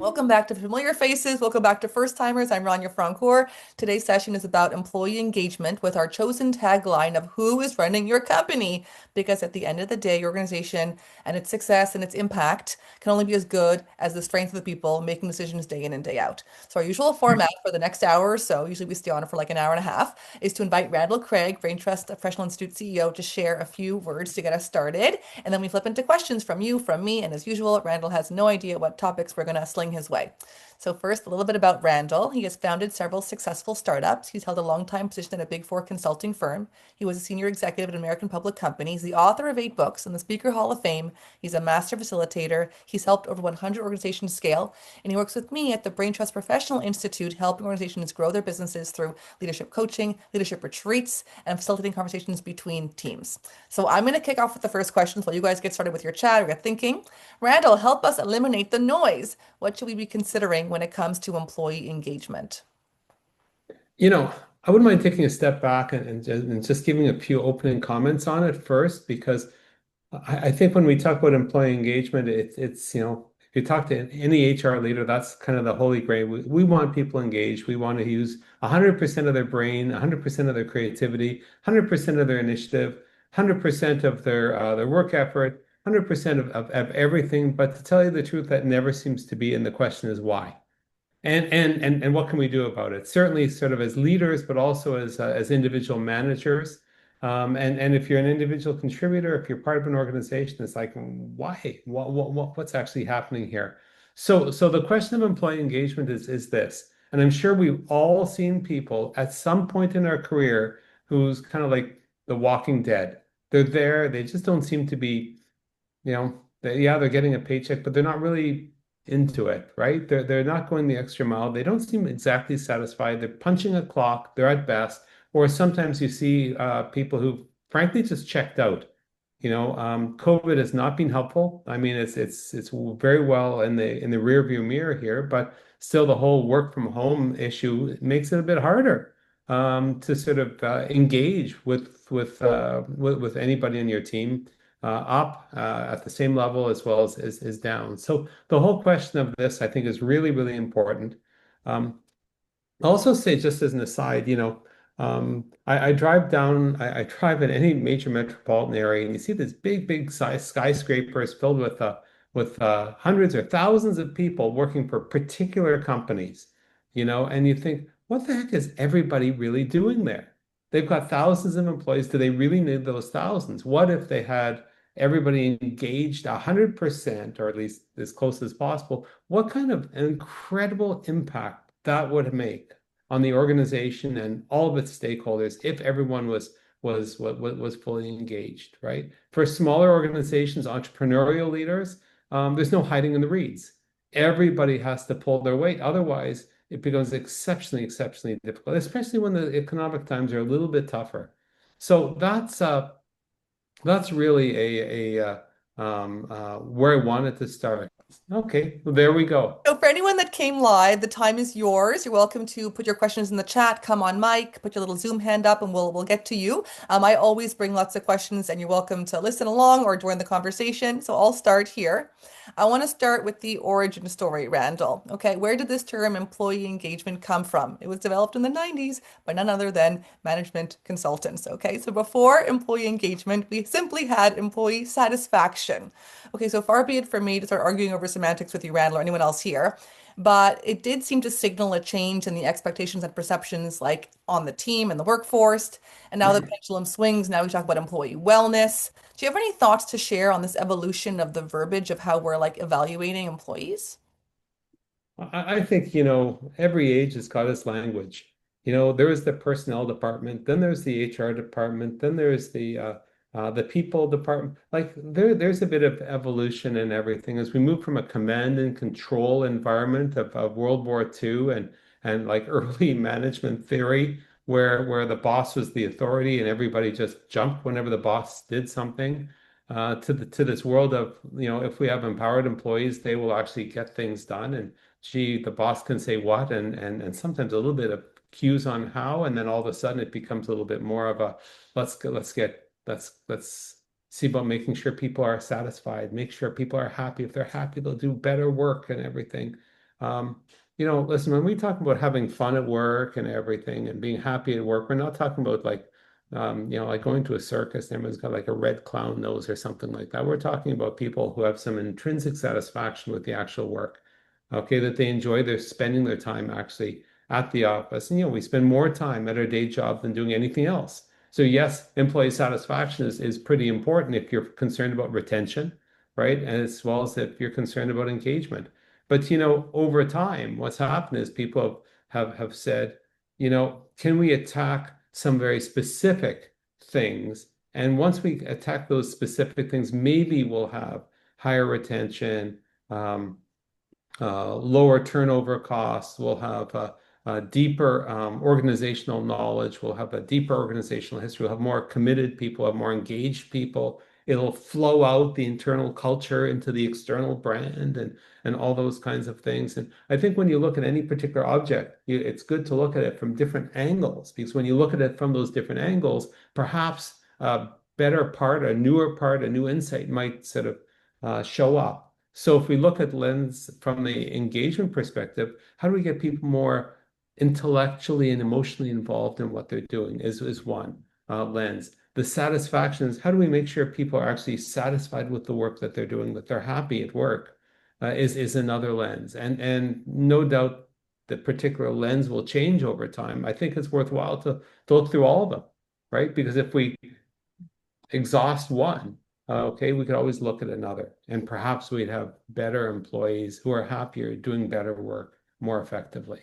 Welcome back to Familiar Faces. Welcome back to First Timers. I'm Rania Francoeur. Today's session is about employee engagement with our chosen tagline of who is running your company. Because at the end of the day, your organization and its success and its impact can only be as good as the strength of the people making decisions day in and day out. So our usual format for the next hour or so, usually we stay on for like an hour and a half, is to invite Randall Craig, Brain Trust Professional Institute CEO, to share a few words to get us started. And then we flip into questions from you, from me, and as usual, Randall has no idea what topics we're going to sling his way. So first, a little bit about Randall. He has founded several successful startups. He's held a long time position at a Big Four consulting firm. He was a senior executive at an American public company. He's the author of 8 books in the Speaker Hall of Fame. He's a master facilitator. He's helped over 100 organizations scale, and he works with me at the Brain Trust Professional Institute, helping organizations grow their businesses through leadership coaching, leadership retreats, and facilitating conversations between teams. So I'm going to kick off with the first questions while you guys get started with your chat or get thinking. Randall, help us eliminate the noise. What should we be considering when it comes to employee engagement? You know, I wouldn't mind taking a step back and just giving a few opening comments on it first, because I think when we talk about employee engagement, if you talk to any HR leader, that's kind of the holy grail. We want people engaged. We want to use 100% of their brain, 100% of their creativity, 100% of their initiative, 100% of their work effort, 100% of everything. But to tell you the truth, that never seems to be. And the question is why? And what can we do about it? Certainly, sort of as leaders, but also as individual managers. And if you're an individual contributor, if you're part of an organization, it's like, why? What's actually happening here? So the question of employee engagement is this, and I'm sure we've all seen people at some point in our career who's kind of like the walking dead. They're there, they just don't seem to be, yeah, they're getting a paycheck, but they're not really into it, right? They're not going the extra mile. They don't seem exactly satisfied. They're punching a clock. They're at best. Or sometimes you see people who, frankly, just checked out. COVID has not been helpful. I mean, it's very well in the rear view mirror here, but still, the whole work from home issue makes it a bit harder to sort of engage with anybody on your team up at the same level as well as down. So the whole question of this, I think, is really, really important. Um, I'll also say, just as an aside, I I drive in any major metropolitan area, and you see these big, big size skyscrapers filled with hundreds or thousands of people working for particular companies, and you think, what the heck is everybody really doing there? They've got thousands of employees. Do they really need those thousands? What if they had everybody engaged 100%, or at least as close as possible? What kind of incredible impact that would make on the organization and all of its stakeholders if everyone was fully engaged, right? For smaller organizations, entrepreneurial leaders, there's no hiding in the reeds. Everybody has to pull their weight. Otherwise, it becomes exceptionally, exceptionally difficult, especially when the economic times are a little bit tougher. So that's really where I wanted to start. Okay, well, there we go. So for anyone that came live, the time is yours. You're welcome to put your questions in the chat, come on mic, put your little Zoom hand up, and we'll get to you. I always bring lots of questions, and you're welcome to listen along or join the conversation. So I'll start here. I want to start with the origin story, Randall. Okay, where did this term employee engagement come from? It was developed in the 90s by none other than management consultants. Okay, so before employee engagement, we simply had employee satisfaction. Okay, so far be it from me to start arguing over semantics with you, Randall, or anyone else here. But it did seem to signal a change in the expectations and perceptions, like on the team and the workforce. And now the pendulum swings. Now we talk about employee wellness. Do you have any thoughts to share on this evolution of the verbiage of how we're like evaluating employees? I think, every age has got its language. There is the personnel department, then there's the HR department, then there's the people department. Like there's a bit of evolution in everything as we move from a command and control environment of World War II and like early management theory where the boss was the authority and everybody just jumped whenever the boss did something, to this world of, if we have empowered employees, they will actually get things done. And gee, the boss can say what, and sometimes a little bit of cues on how, and then all of a sudden it becomes a little bit more of a let's see about making sure people are satisfied, make sure people are happy. If they're happy, they'll do better work and everything. Listen, when we talk about having fun at work and everything and being happy at work, we're not talking about like, like going to a circus and everyone's got like a red clown nose or something like that. We're talking about people who have some intrinsic satisfaction with the actual work. Okay, that they enjoy their spending their time actually at the office. And we spend more time at our day job than doing anything else. So yes, employee satisfaction is pretty important if you're concerned about retention, right? And as well as if you're concerned about engagement. But over time, what's happened is people have said, can we attack some very specific things? And once we attack those specific things, maybe we'll have higher retention, um, lower turnover costs, we'll have a deeper organizational knowledge, we'll have a deeper organizational history, we'll have more committed people, have more engaged people. It'll flow out the internal culture into the external brand and all those kinds of things. And I think when you look at any particular object, it's good to look at it from different angles because when you look at it from those different angles, perhaps a better part, a newer part, a new insight might sort of show up. So if we look at lens from the engagement perspective, how do we get people more intellectually and emotionally involved in what they're doing is one lens. The satisfaction is how do we make sure people are actually satisfied with the work that they're doing, that they're happy at work, is another lens. And no doubt the particular lens will change over time. I think it's worthwhile to look through all of them, right? Because if we exhaust one, okay, we could always look at another, and perhaps we'd have better employees who are happier, doing better work more effectively.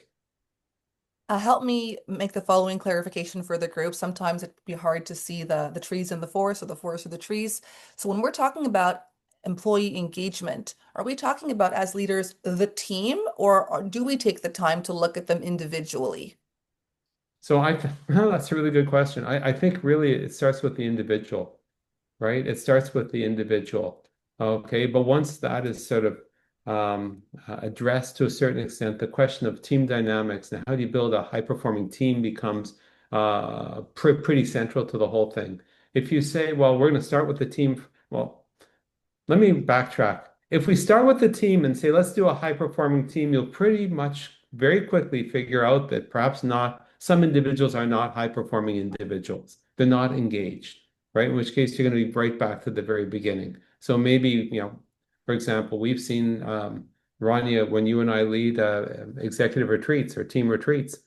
Help me make the following clarification for the group. Sometimes it'd be hard to see the trees in the forest or the forest or the trees. So when we're talking about employee engagement, are we talking about as leaders the team, or do we take the time to look at them individually? So that's a really good question. I think really it starts with the individual, right? It starts with the individual. Okay. But once that is sort of addressed to a certain extent, the question of team dynamics and how do you build a high-performing team becomes pretty central to the whole thing. If you say, well, we're going to start with the team, well, let me backtrack. If we start with the team and say, let's do a high-performing team, you'll pretty much very quickly figure out that perhaps not, some individuals are not high-performing individuals. They're not engaged, right? In which case you're going to be right back to the very beginning. So maybe, for example, we've seen Rania, when you and I lead executive retreats or team retreats,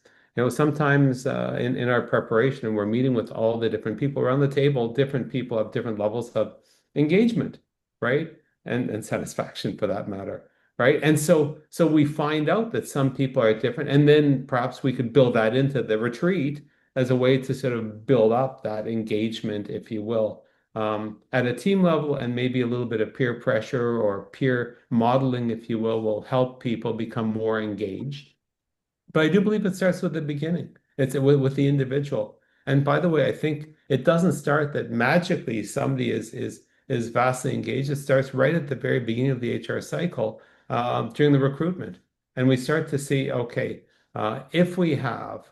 sometimes in our preparation, we're meeting with all the different people around the table, different people have different levels of engagement, right? And satisfaction for that matter, right? And so we find out that some people are different, and then perhaps we could build that into the retreat as a way to sort of build up that engagement, if you will, at a team level, and maybe a little bit of peer pressure or peer modeling, if you will help people become more engaged. But I do believe it starts with the beginning. It's with the individual. And by the way, I think it doesn't start that magically somebody is vastly engaged. It starts right at the very beginning of the HR cycle during the recruitment. And we start to see, okay, if we're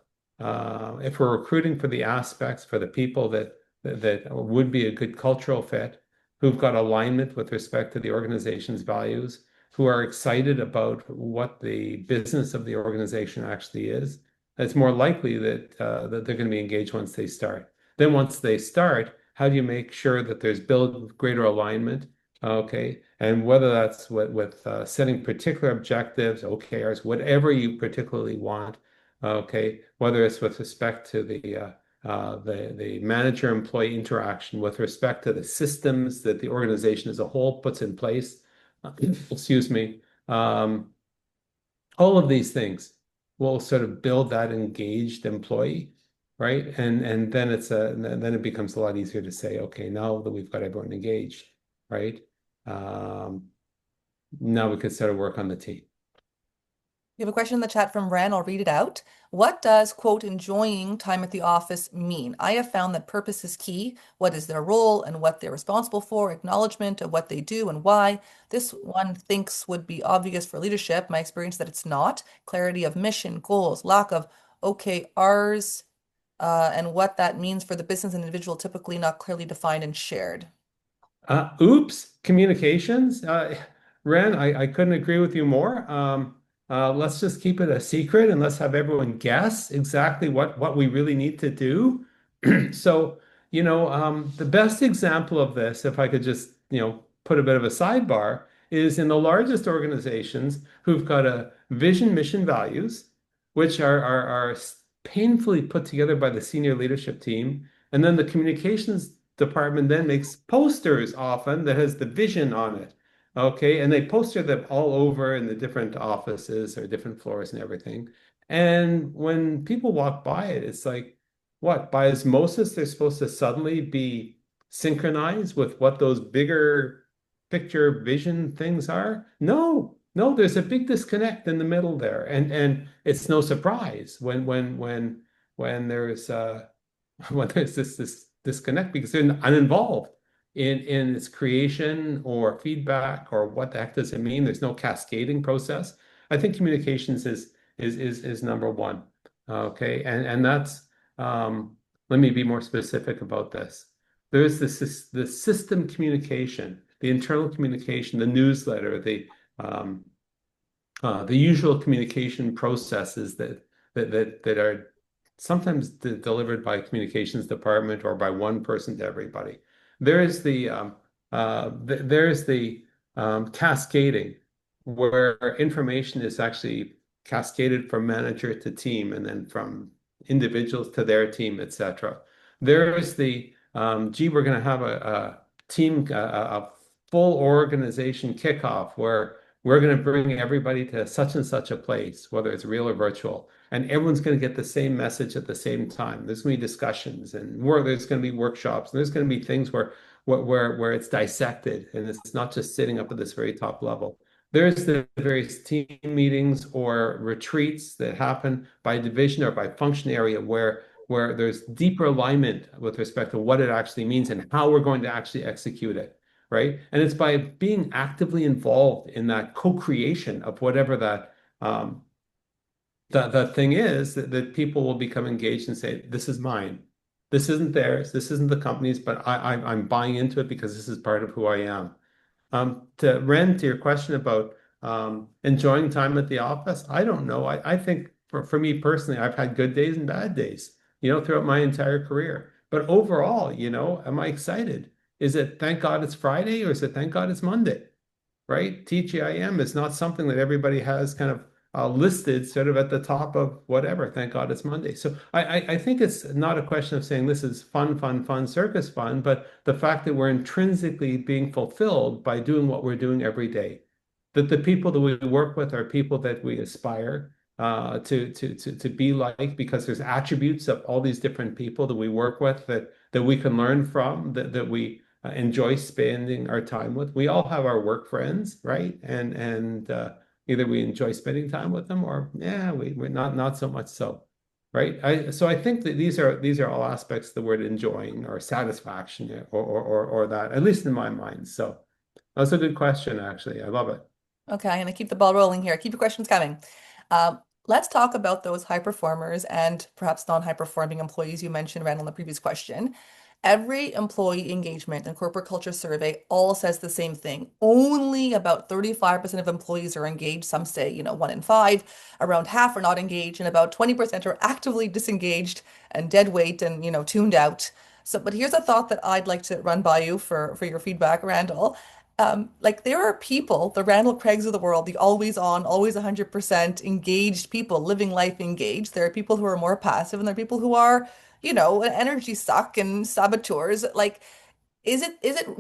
recruiting for the aspects, for the people that would be a good cultural fit, who've got alignment with respect to the organization's values, who are excited about what the business of the organization actually is, it's more likely that they're going to be engaged once they start. Then once they start, how do you make sure that there's build greater alignment? Okay, and whether that's with setting particular objectives, OKRs, whatever you particularly want. Okay, whether it's with respect to the manager-employee interaction, with respect to the systems that the organization as a whole puts in place. Excuse me. All of these things will sort of build that engaged employee, right? And then it becomes a lot easier to say, okay, now that we've got everyone engaged, right? Um, Now we could start to work on the team. We have a question in the chat from Ren. I'll read it out. What does, quote, enjoying time at the office mean? I have found that purpose is key. What is their role and what they're responsible for, acknowledgement of what they do and why. This one thinks would be obvious for leadership. My experience that it's not. Clarity of mission, goals, lack of OKRs, and what that means for the business and individual typically not clearly defined and shared. Oops, communications. Ren, I couldn't agree with you more. let's just keep it a secret and let's have everyone guess exactly what we really need to do. So, the best example of this, if I could just, put a bit of a sidebar, is in the largest organizations who've got a vision, mission, values, which are painfully put together by the senior leadership team. And then the communications department then makes posters often that has the vision on it. Okay, and they poster them all over in the different offices or different floors and everything. And when people walk by it, it's like, what? By osmosis, they're supposed to suddenly be synchronized with what those bigger picture vision things are? No, no, there's a big disconnect in the middle there. And it's no surprise when there's when there's this disconnect because they're uninvolved in its creation or feedback or what the heck does it mean? There's no cascading process. I think communications is number one. Okay, and that's let me be more specific about this. There's the system communication, the internal communication, the newsletter, the usual communication processes that are sometimes delivered by communications department or by one person to everybody. There's the cascading where information is actually cascaded from manager to team and then from individuals to their team, etc. There's the gee, we're going to have a team, a full organization kickoff where we're going to bring everybody to such and such a place, whether it's real or virtual, and everyone's going to get the same message at the same time. There's going to be discussions and there's going to be workshops, and there's going to be things where it's dissected and it's not just sitting up at this very top level. There's the various team meetings or retreats that happen by division or by function area where there's deeper alignment with respect to what it actually means and how we're going to actually execute it, right? And it's by being actively involved in that co-creation of whatever that thing is that people will become engaged and say, this is mine. This isn't theirs. This isn't the company's, but I'm buying into it because this is part of who I am. To your question about enjoying time at the office, I don't know. I think for me personally, I've had good days and bad days, throughout my entire career. But overall, am I excited? Is it thank God it's Friday or is it thank God it's Monday? Right? TGIM is not something that everybody has kind of listed sort of at the top of whatever. Thank God it's Monday. So I think it's not a question of saying this is fun, fun, fun, circus fun, but the fact that we're intrinsically being fulfilled by doing what we're doing every day. That the people that we work with are people that we aspire to be like because there's attributes of all these different people that we work with that we can learn from, that we enjoy spending our time with. We all have our work friends, right? And either we enjoy spending time with them or yeah, we're not so much so, right? So I think that these are all aspects of the word enjoying or satisfaction or that, at least in my mind. So that's a good question, actually. I love it. Okay, I'm gonna keep the ball rolling here. Keep your questions coming. Let's talk about those high performers and perhaps non-high performing employees you mentioned, Randall, in the previous question. Every employee engagement and corporate culture survey all says the same thing. Only about 35% of employees are engaged. Some say, one in five. Around half are not engaged, and about 20% are actively disengaged and dead weight and, tuned out. So, but here's a thought that I'd like to run by you for your feedback, Randall. Like there are people, the Randall Craigs of the world, the always on, always 100% engaged people, living life engaged. There are people who are more passive, and there are people who are, an energy suck and saboteurs. Like,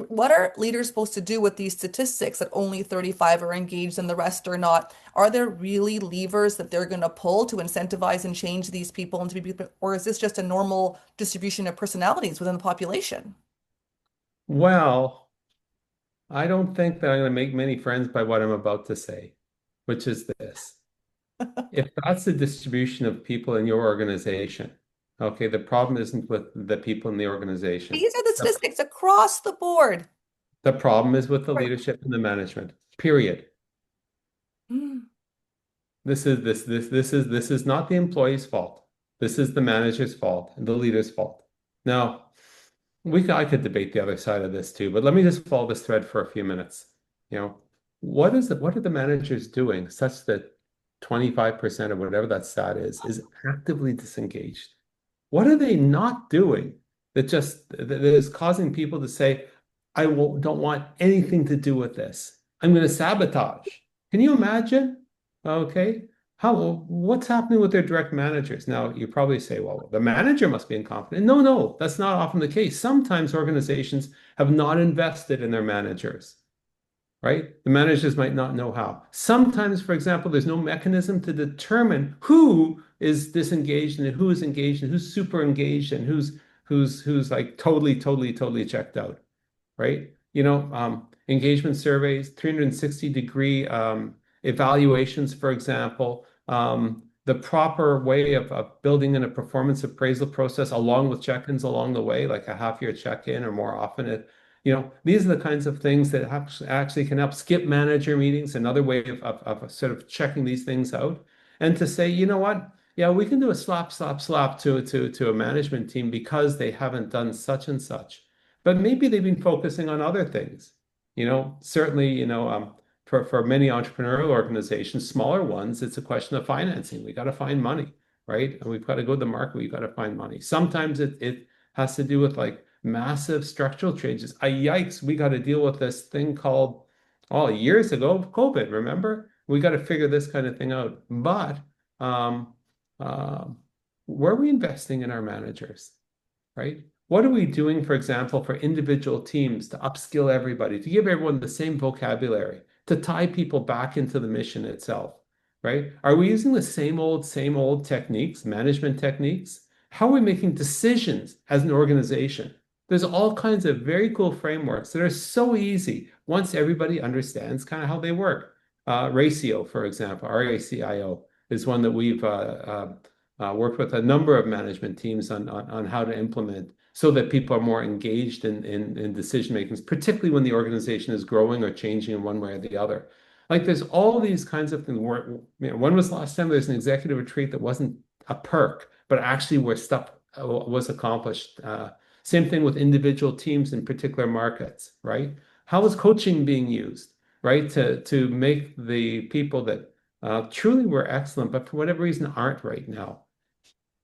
what are leaders supposed to do with these statistics that only 35 are engaged and the rest are not? Are there really levers that they're going to pull to incentivize and change these people into people, or is this just a normal distribution of personalities within the population? Well, I don't think that I'm going to make many friends by what I'm about to say, which is this. If that's the distribution of people in your organization, okay, the problem isn't with the people in the organization. These are the The, statistics across the board. the problem is with the leadership and the management. Period. Mm. This is not the employee's fault. This is the manager's fault and the leader's fault. Now, I could debate the other side of this too, but let me just follow this thread for a few minutes. You know, what are the managers doing such that 25% or whatever that stat is actively disengaged. What are they not doing that is causing people to say, don't want anything to do with this. I'm going to sabotage. Can you imagine? Okay. What's happening with their direct managers? Now, you probably say, well, the manager must be incompetent. No, no, that's not often the case. Sometimes organizations have not invested in their managers, right? The managers might not know how. Sometimes, for example, there's no mechanism to determine who is disengaged and who is engaged and who's super engaged and who's like totally checked out, right? Engagement surveys, 360-degree evaluations, for example, the proper way of building in a performance appraisal process along with check-ins along the way, like a half-year check-in or more often. These are the kinds of things that actually can help skip manager meetings, another way of sort of checking these things out. And to say, you know what? Yeah, we can do a slap to a management team because they haven't done such and such. But maybe they've been focusing on other things. Certainly, for many entrepreneurial organizations, smaller ones, it's a question of financing. We got to find money, right? And we've got to go to the market. We've got to find money. Sometimes it has to do with like massive structural changes. Yikes, we got to deal with this thing called, oh, years ago, COVID, remember? We got to figure this kind of thing out. But um, um, where are we investing in our managers? Right? What are we doing, for example, for individual teams to upskill everybody, to give everyone the same vocabulary, to tie people back into the mission itself, right? Are we using the same old techniques, management techniques? How are we making decisions as an organization? There's all kinds of very cool frameworks that are so easy once everybody understands kind of how they work. RACIO, for example, RACIO is one that we've worked with a number of management teams on how to implement so that people are more engaged in decision makings, particularly when the organization is growing or changing in one way or the other. Like there's all these kinds of things where, when was the last time there's an executive retreat that wasn't a perk, but actually where stuff was accomplished? Same thing with individual teams in particular markets, right? How is coaching being used, right? To make the people that truly were excellent, but for whatever reason aren't right now,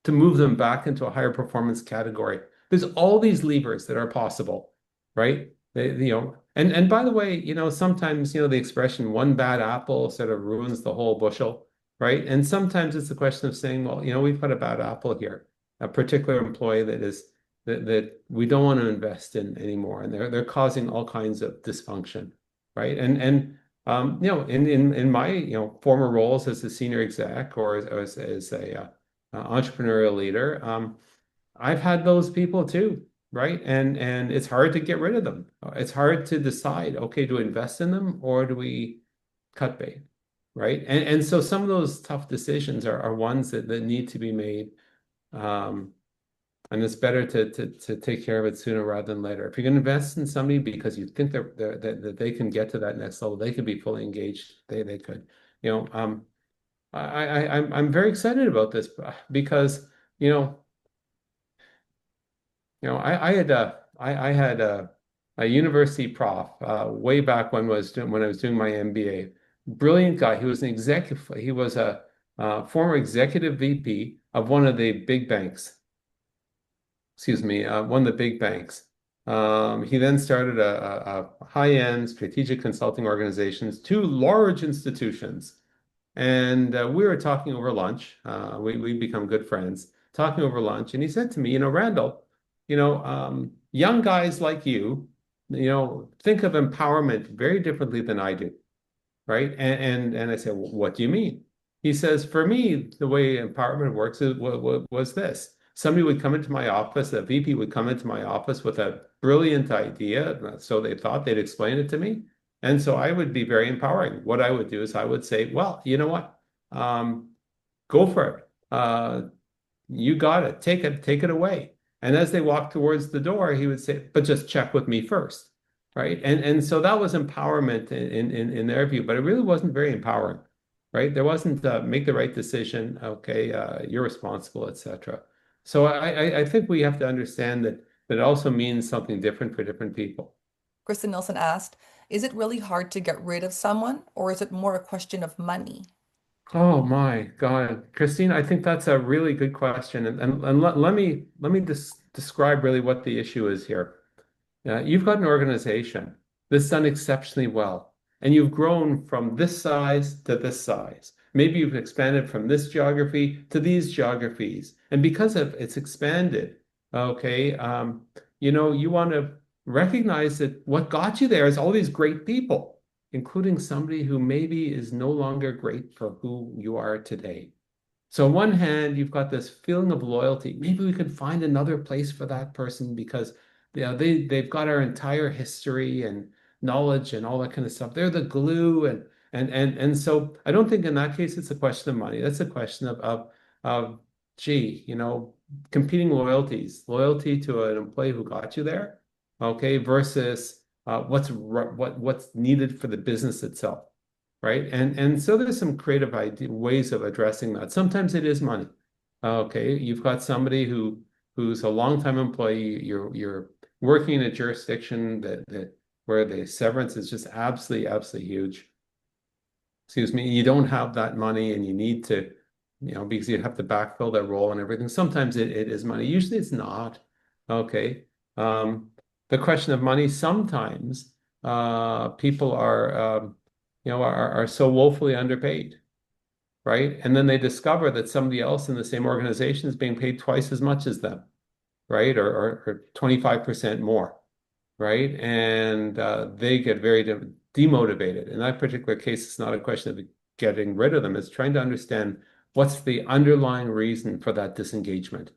to move them back into a higher performance category. There's all these levers that are possible, right? And by the way, sometimes, the expression one bad apple sort of ruins the whole bushel, right? And sometimes it's a question of saying, well, we've got a bad apple here, a particular employee that we don't want to invest in anymore, and they're causing all kinds of dysfunction, right? In my former roles as a senior exec or as a entrepreneurial leader, I've had those people too, right? And it's hard to get rid of them. It's hard to decide, okay, do we invest in them or do we cut bait, right? And so some of those tough decisions are ones that need to be made. Um, and it's better to take care of it sooner rather than later. If you're going to invest in somebody because you think that they can get to that next level, they can be fully engaged. They could, you know. I'm very excited about this because you know I had I had a university prof way back when I was doing my MBA. Brilliant guy. He was an executive. He was a former executive VP of one of the big banks. Excuse me, one of the big banks. He then started a high-end strategic consulting organizations, two large institutions. And we were talking over lunch. We become good friends, talking over lunch. And he said to me, Randall, young guys like you, think of empowerment very differently than I do, right? And I said, well, what do you mean? He says, for me, the way empowerment works was this. Somebody would come into my office, a VP would come into my office with a brilliant idea. So they thought they'd explain it to me. And so I would be very empowering. What I would do is I would say, well, you know what? Go for it. You got it. Take it away. And as they walked towards the door, he would say, but just check with me first. Right. And so that was empowerment in their view, but it really wasn't very empowering. Right. There wasn't make the right decision. Okay, you're responsible, etc. So I think we have to understand that also means something different for different people. Kristen Nielsen asked, is it really hard to get rid of someone, or is it more a question of money? Oh my God, Christine, I think that's a really good question. And let me describe really what the issue is here. You've got an organization that's done exceptionally well, and you've grown from this size to this size. Maybe you've expanded from this geography to these geographies. And because of it's expanded, okay, you want to recognize that what got you there is all these great people, including somebody who maybe is no longer great for who you are today. So on one hand, you've got this feeling of loyalty. Maybe we could find another place for that person because they've got our entire history and knowledge and all that kind of stuff. They're the glue and so I don't think in that case it's a question of money. That's a question of gee, competing loyalties, loyalty to an employee who got you there, okay, versus what's needed for the business itself, right? And so there's some creative ways of addressing that. Sometimes it is money. Okay, you've got somebody who's a longtime employee. You're working in a jurisdiction that where the severance is just absolutely huge. Excuse me. You don't have that money, and you need to, because you have to backfill that role and everything. Sometimes it is money. Usually it's not. Okay. Um, the question of money, sometimes people are so woefully underpaid, right? And then they discover that somebody else in the same organization is being paid twice as much as them, right? Or 25% more, right? And they get very demotivated. In that particular case, it's not a question of getting rid of them, it's trying to understand what's the underlying reason for that disengagement,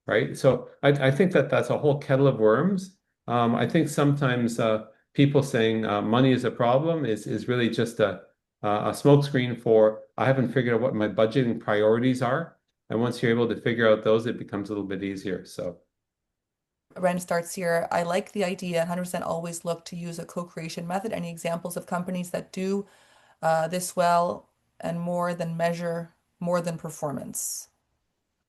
right? So I think that that's a whole kettle of worms. I think sometimes people saying money is a problem is really just a smokescreen for I haven't figured out what my budgeting priorities are. And once you're able to figure out those, it becomes a little bit easier. So Ren starts here. I like the idea. 100% always look to use a co-creation method. Any examples of companies that do this well and more than measure more than performance?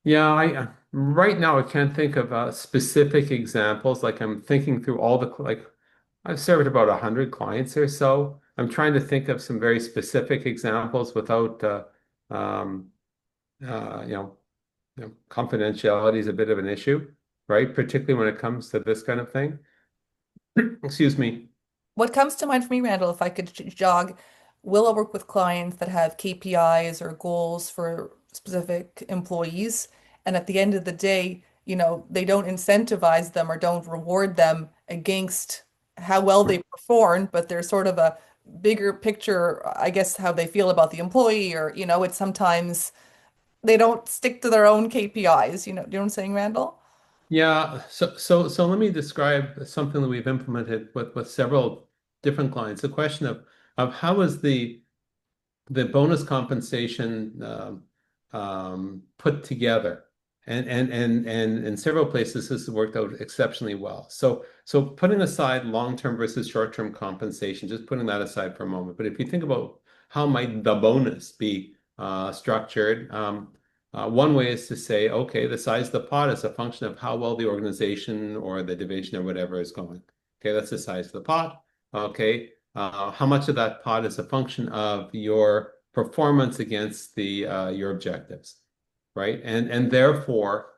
yeah, I right now I can't think of specific examples. Like I'm thinking through all the like I've served about 100 clients or so. I'm trying to think of some very specific examples without um, uh, you know, confidentiality is a bit of an issue, right? Particularly when it comes to this kind of thing. Excuse me. What comes to mind for me, Randall, if I could jog, will I work with clients that have KPIs or goals for specific employees? And at the end of the day, they don't incentivize them or don't reward them against how well they perform, but there's sort of a bigger picture, I guess, how they feel about the employee, or, it's sometimes they don't stick to their own KPIs. Do you know what I'm saying, Randall? Yeah, so let me describe something that we've implemented with several different clients. The question of how is the bonus compensation put together. And in several places, this has worked out exceptionally well. So putting aside long-term versus short-term compensation, just putting that aside for a moment. But if you think about how might the bonus be structured, one way is to say, okay, the size of the pot is a function of how well the organization or the division or whatever is going. Okay, that's the size of the pot. Okay, how much of that pot is a function of your performance against the your objectives, right? And therefore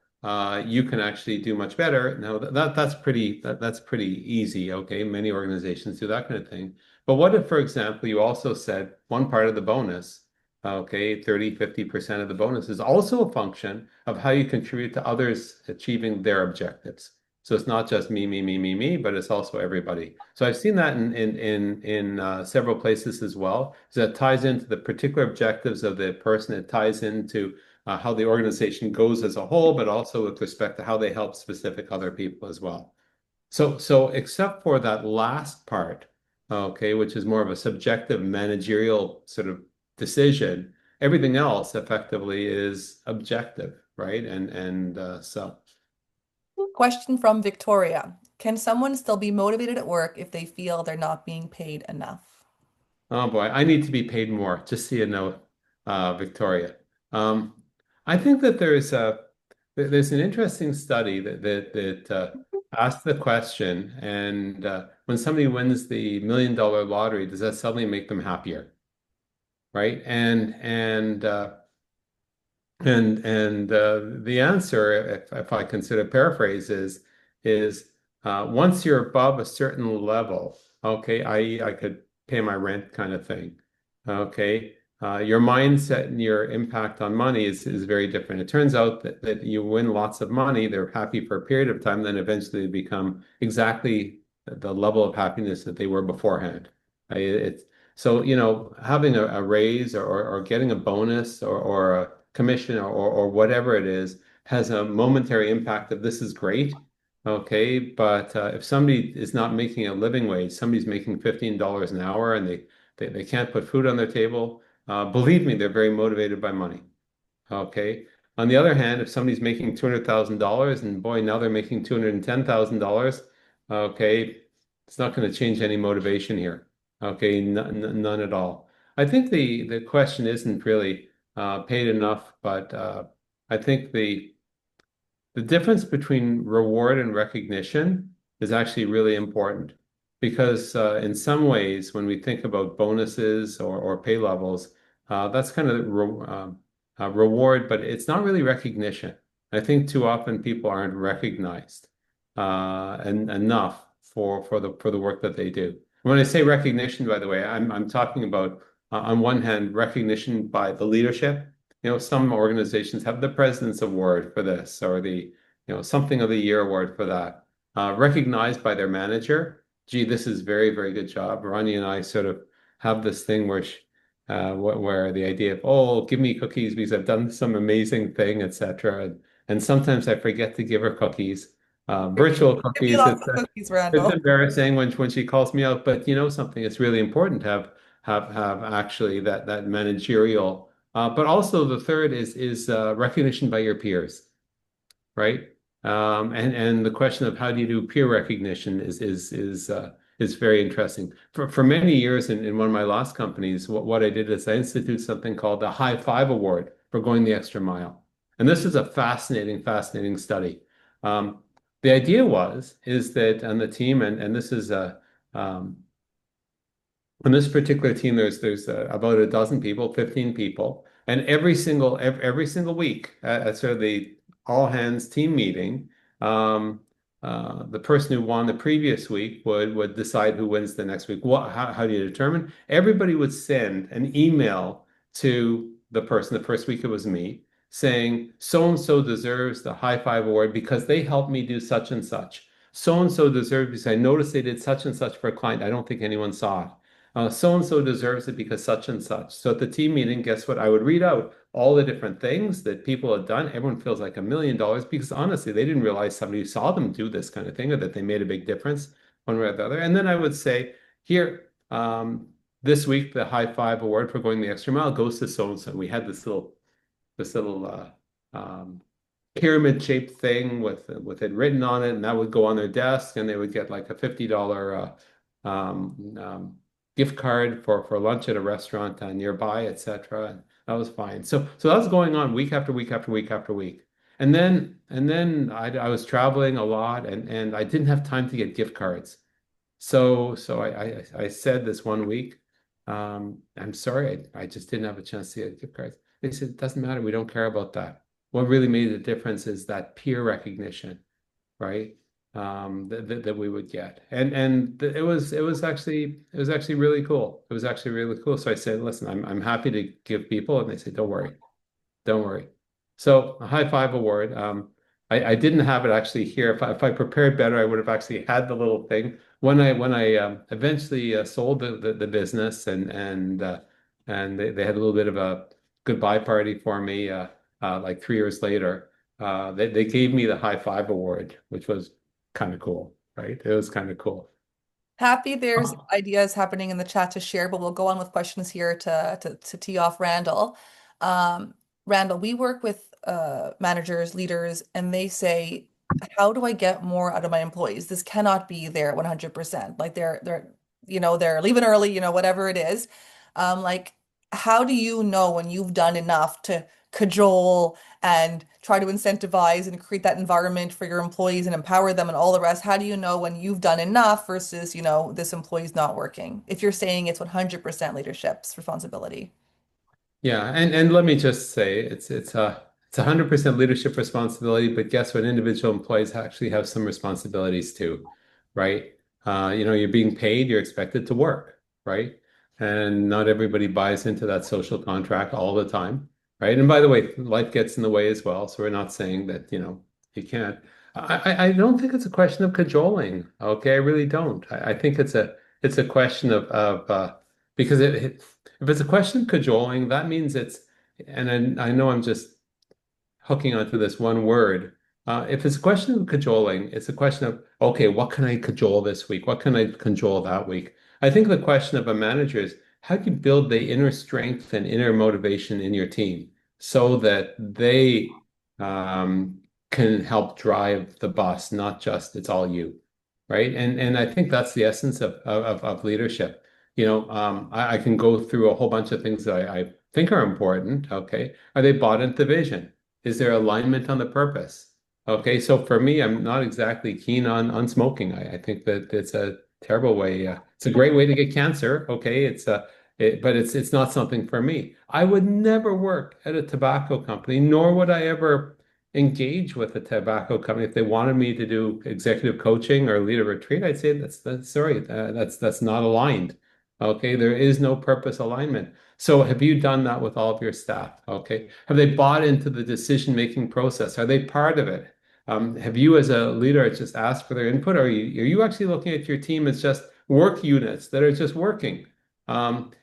you can actually do much better. Now that's pretty easy. Okay, many organizations do that kind of thing. But what if, for example, you also said one part of the bonus, okay, 30-50% of the bonus is also a function of how you contribute to others achieving their objectives. So it's not just me, but it's also everybody. So I've seen that in several places as well. So that ties into the particular objectives of the person. It ties into how the organization goes as a whole, but also with respect to how they help specific other people as well. So except for that last part, okay, which is more of a subjective managerial sort of decision, everything else effectively is objective, right? And so. Question from Victoria. Can someone still be motivated at work if they feel they're not being paid enough? Oh boy, I need to be paid more, just so you know, Victoria. Um, I think that there's an interesting study that asked the question, and when somebody wins the $1 million lottery, does that suddenly make them happier? right? And the answer, if I consider paraphrase, is once you're above a certain level, okay, I could pay my rent kind of thing, okay, your mindset and your impact on money is very different. It turns out that you win lots of money, they're happy for a period of time, then eventually they become exactly the level of happiness that they were beforehand. It's so, having a raise or getting a bonus or a commission or whatever it is has a momentary impact of this is great. Okay. But if somebody is not making a living wage, somebody's making $15 an hour and they can't put food on their table, believe me, they're very motivated by money. Okay. On the other hand, if somebody's making $200,000 and boy, now they're making $210,000, okay, it's not going to change any motivation here. Okay, none at all. I think the question isn't really paid enough, but I think the difference between reward and recognition is actually really important because in some ways, when we think about bonuses or pay levels, that's kind of reward, but it's not really recognition. I think too often people aren't recognized and enough for the work that they do. When I say recognition, by the way, I'm talking about on one hand recognition by the leadership. Some organizations have the President's Award for this or the something of the year award for that. Recognized by their manager. Gee, this is very, very good job. Ronnie and I sort of have this thing where the idea of, oh, give me cookies because I've done some amazing thing, etc. And sometimes I forget to give her cookies, virtual Give me cookies. lots It's of cookies, it's Randall. embarrassing when she calls me out, but you know something, it's really important to have actually that managerial. But also the third is recognition by your peers, right? And the question of how do you do peer recognition is very interesting. For many years in one of my last companies, what I did is I instituted something called the High Five Award for going the extra mile. And this is a fascinating, fascinating study. Um, the idea is that on the team, and this is um, on this particular team, there's about a dozen people, 15 people, and every single week at sort of the all hands team meeting, um, the person who won the previous week would decide who wins the next week. How do you determine? Everybody would send an email to the person. The first week it was me, saying so and so deserves the high five award because they helped me do such and such. So and so deserves because I noticed they did such and such for a client. I don't think anyone saw it. So and so deserves it because such and such. So at the team meeting, guess what? I would read out all the different things that people had done. Everyone feels like $1 million because honestly, they didn't realize somebody saw them do this kind of thing or that they made a big difference one way or the other. And then I would say, here, this week, the high five award for going the extra mile goes to so and so. We had this little pyramid shaped thing with it written on it, and that would go on their desk, and they would get like a $50 gift card for lunch at a restaurant nearby, etc. And that was fine. So that was going on week after week after week after week. And then I was traveling a lot, and I didn't have time to get gift cards. So I said this one week, I'm sorry, I just didn't have a chance to get gift cards. They said, it doesn't matter. We don't care about that. What really made the difference is that peer recognition, right? That we would get. It was actually really cool. It was actually really cool. So I said, listen, I'm happy to give people, and they said, don't worry. Don't worry. So a high five award. I didn't have it actually here. If I prepared better, I would have actually had the little thing. When I eventually sold the business and they had a little bit of a goodbye party for me like 3 years later. They gave me the high five award, which was kind of cool, right? It was kind of cool. Happy there's ideas happening in the chat to share, but we'll go on with questions here to tee off Randall. Um, Randall, we work with managers, leaders, and they say, how do I get more out of my employees? This cannot be there 100%. Like they're leaving early, whatever it is. Like, how do you know when you've done enough to cajole and try to incentivize and create that environment for your employees and empower them and all the rest? How do you know when you've done enough versus, this employee's not working? If you're saying it's 100% leadership's responsibility. Yeah, and let me just say it's 100% leadership responsibility, but guess what? Individual employees actually have some responsibilities too, right? You're being paid, you're expected to work, right? And not everybody buys into that social contract all the time, right? And by the way, life gets in the way as well, so we're not saying that, you can't. I don't think it's a question of cajoling, okay? I really don't. I think it's a question of because if it's a question of cajoling, that means and I know I'm just hooking onto this one word. If it's a question of cajoling, it's a question of, okay, what can I cajole this week? What can I cajole that week? I think the question of a manager is how do you build the inner strength and inner motivation in your team so that they um, can help drive the bus, not just it's all you, right? And I think that's the essence of leadership. I can go through a whole bunch of things that I think are important. Okay. Are they bought into the vision? Is there alignment on the purpose? Okay, so for me, I'm not exactly keen on smoking. I think that it's a terrible way. It's a great way to get cancer. Okay, but it's not something for me. I would never work at a tobacco company, nor would I ever engage with a tobacco company if they wanted me to do executive coaching or lead a retreat. I'd say that's sorry, that's not aligned. Okay, there is no purpose alignment. So have you done that with all of your staff? Okay. Have they bought into the decision-making process? Are they part of it? Have you as a leader just asked for their input? Are you actually looking at your team as just work units that are just working?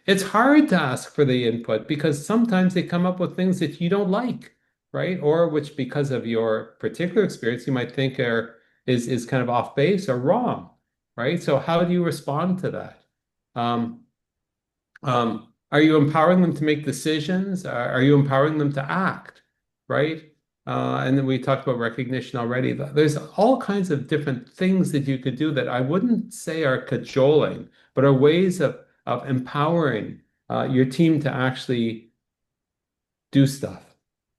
It's hard to ask for the input because sometimes they come up with things that you don't like, right? Or which because of your particular experience, you might think is kind of off base or wrong, right? So how do you respond to that? Um, are you empowering them to make decisions? Are you empowering them to act? Right? And then we talked about recognition already. There's all kinds of different things that you could do that I wouldn't say are cajoling, but are ways of empowering your team to actually do stuff,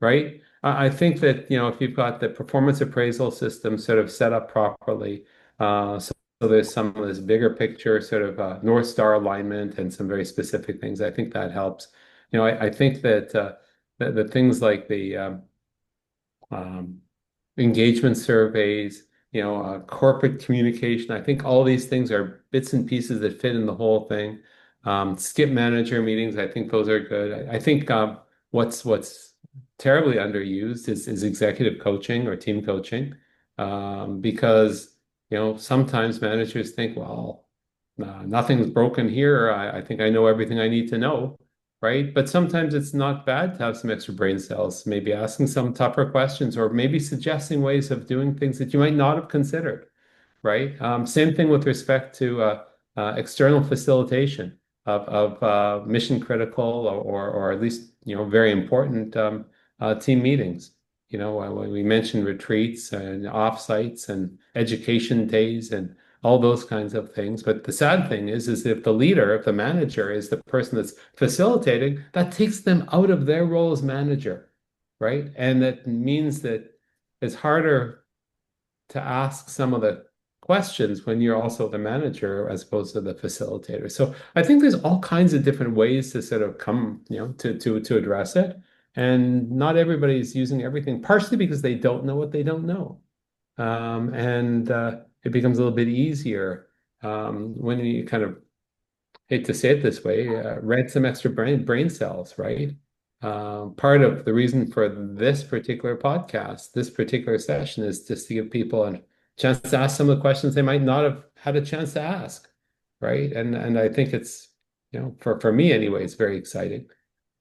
right? I think that, if you've got the performance appraisal system sort of set up properly, so there's some of this bigger picture sort of North Star alignment and some very specific things. I think that helps. I think that the things like the um, engagement surveys, corporate communication. I think all these things are bits and pieces that fit in the whole thing. Skip manager meetings, I think those are good. I think what's terribly underused is executive coaching or team coaching, because sometimes managers think, well, nothing's broken here. I think I know everything I need to know, right? But sometimes it's not bad to have some extra brain cells, maybe asking some tougher questions or maybe suggesting ways of doing things that you might not have considered, right? Same thing with respect to external facilitation of mission critical or at least very important team meetings. When we mentioned retreats and offsites and education days and all those kinds of things. But the sad thing is if the leader, if the manager is the person that's facilitating, that takes them out of their role as manager, right? And that means that it's harder to ask some of the questions when you're also the manager as opposed to the facilitator. So I think there's all kinds of different ways to sort of come, to address it. And not everybody's using everything, partially because they don't know what they don't know. And it becomes a little bit easier when you kind of hate to say it this way, rent some extra brain cells, right? Part of the reason for this particular podcast, this particular session, is just to give people a chance to ask some of the questions they might not have had a chance to ask, right? And I think it's, for me anyway, it's very exciting.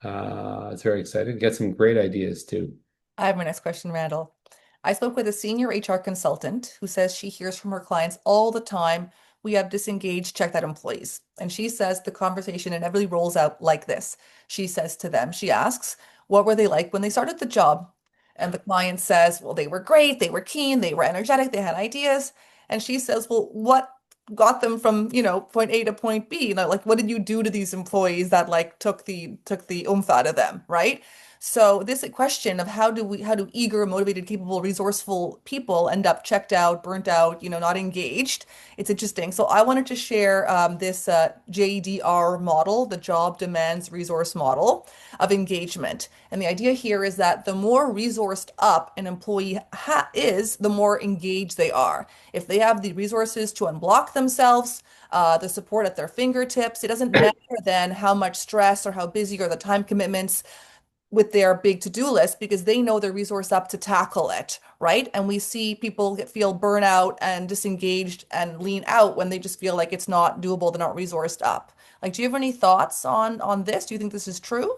It's very exciting. Get some great ideas too. I have my next question, Randall. I spoke with a senior HR consultant who says she hears from her clients all the time, we have disengaged, check that employees. And she says the conversation inevitably rolls out like this. She says to them, she asks, what were they like when they started the job? And the client says, well, they were great, they were keen, they were energetic, they had ideas. And she says, well, what got them from, point A to point B? Like what did you do to these employees that like took the oomph out of them, right? So this question of how do eager, motivated, capable, resourceful people end up checked out, burnt out, not engaged? It's interesting. So I wanted to share this JDR model, the job demands resource model of engagement. And the idea here is that the more resourced up an employee is, the more engaged they are. If they have the resources to unblock themselves, the support at their fingertips, it doesn't matter then how much stress or how busy or the time commitments with their big to-do list because they know their resource up to tackle it, right? And we see people feel burnout and disengaged and lean out when they just feel like it's not doable, they're not resourced up. Like, do you have any thoughts on this? Do you think this is true?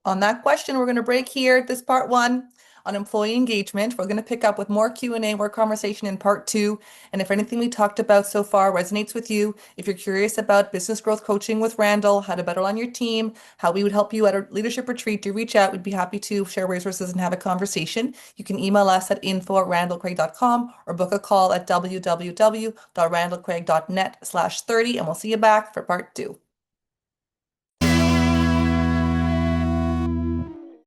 On that question, we're going to break here. This part one on employee engagement. We're going to pick up with more Q&A, more conversation in part two. And if anything we talked about so far resonates with you, if you're curious about business growth coaching with Randall, how to better on your team, how we would help you at a leadership retreat, do reach out. We'd be happy to share resources and have a conversation. You can email us at info@randallcraig.com or book a call at www.randallcraig.net/30, and we'll see you back for part two.